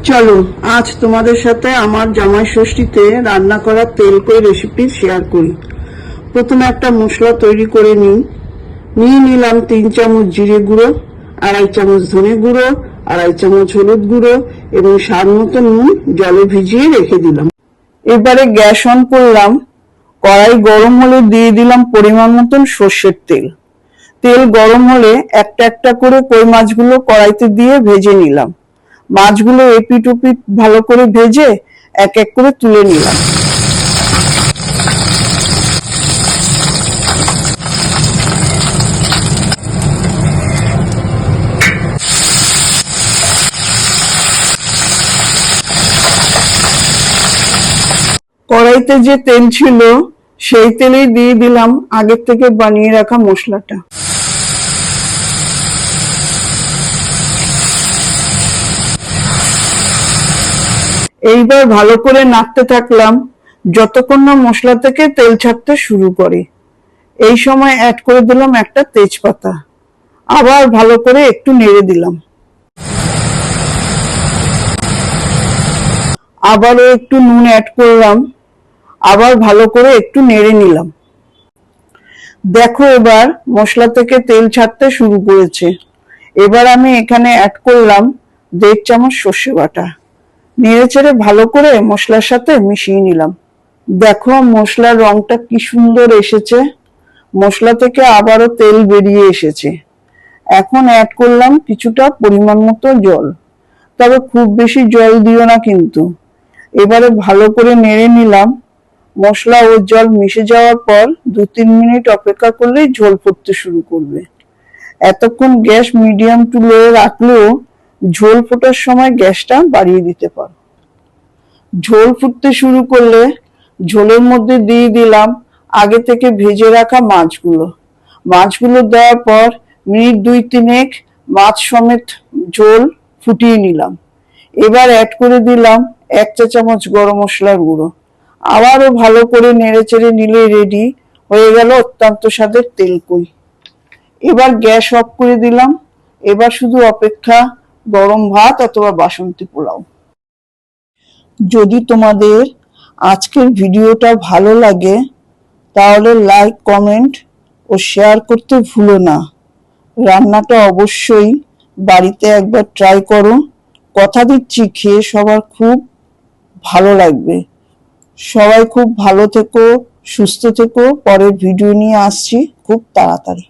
চলো আজ তোমাদের সাথে আমার জামাই ষষ্ঠীতে রান্না করা তেল কই রেসিপি শেয়ার করি। প্রথমে একটা মশলা তৈরি করে নিয়ে নিলাম 3 চামচ জিরে গুঁড়ো, 2.5 চামচ ধনে গুঁড়ো, 2.5 চামচ হলুদ গুঁড়ো এবং স্বাদ মতো নুন জলে ভিজিয়ে রেখে দিলাম। এবারে গ্যাস অন করলাম। কড়াই গরম হলে দিয়ে দিলাম পরিমাণ মতন সর্ষের তেল। তেল গরম হলে একটা একটা করে কই মাছগুলো কড়াইতে দিয়ে ভেজে নিলাম। মাছগুলো এপিট ওপিট ভালো করে ভেজে এক এক করে তুলে নিলাম। কড়াইতে যে তেল ছিল সেই তেলেই দিয়ে দিলাম আগের থেকে বানিয়ে রাখা মশলাটা। এইবার ভালো করে নাড়তে থাকলাম যতক্ষণ না মশলা থেকে তেল ছাড়তে শুরু করে। এই সময় অ্যাড করে দিলাম একটা তেজপাতা। আবার ভালো করে একটু নেড়ে দিলাম। আবারও একটু নুন অ্যাড করলাম। আবার ভালো করে একটু নেড়ে নিলাম। দেখো এবার মশলা থেকে তেল ছাড়তে শুরু করেছে। এবার আমি এখানে অ্যাড করলাম 1.5 চামচ সর্ষে বাটা। নেড়ে চেড়ে ভালো করে মশলার সাথে মিশিয়ে নিলাম। দেখো মশলার রংটা কি সুন্দর এসেছে। মশলা থেকে আবারও তেল বেরিয়ে এসেছে। এখন অ্যাড করলাম কিছুটা পরিমাণ মতো জল, তবে খুব বেশি জল দিও না কিন্তু। এবারে ভালো করে নেড়ে নিলাম। মশলা ও জল মিশে যাওয়ার পর 2-3 মিনিট অপেক্ষা করলেই ঝোল ফুটতে শুরু করবে। এতক্ষণ গ্যাস মিডিয়াম টু লো রাখলেও ঝোল ফোটার সময় গ্যাসটা বাড়িয়ে দিতে পারো। ঝোল ফুটতে শুরু করলে ঝোলের মধ্যে দিয়ে দিলাম আগে থেকে ভেজে রাখা মাছগুলো দেওয়ার পর মিনিট 2-3 মাছ সমেত ঝোল ফুটিয়ে নিলাম। এবার অ্যাড করে দিলাম 1 চা চামচ গরম মশলার গুঁড়ো। আবারও ভালো করে নেড়ে চেড়ে নিলে রেডি হয়ে গেল অত্যন্ত স্বাদের তেল কই। এবার গ্যাস অফ করে দিলাম। এবার শুধু অপেক্ষা গরম ভাত অথবা বাসন্তী পোলাও। যদি তোমাদের আজকের ভিডিওটা ভালো লাগে তাহলে লাইক, কমেন্ট ও শেয়ার করতে ভুলো না। রান্নাটা অবশ্যই বাড়িতে একবার ট্রাই করো। কথা দিচ্ছি খেয়ে সবার খুব ভালো লাগবে। সবাই খুব ভালো থেকো, সুস্থ থেকো। পরের ভিডিও নিয়ে আসছি খুব তাড়াতাড়ি।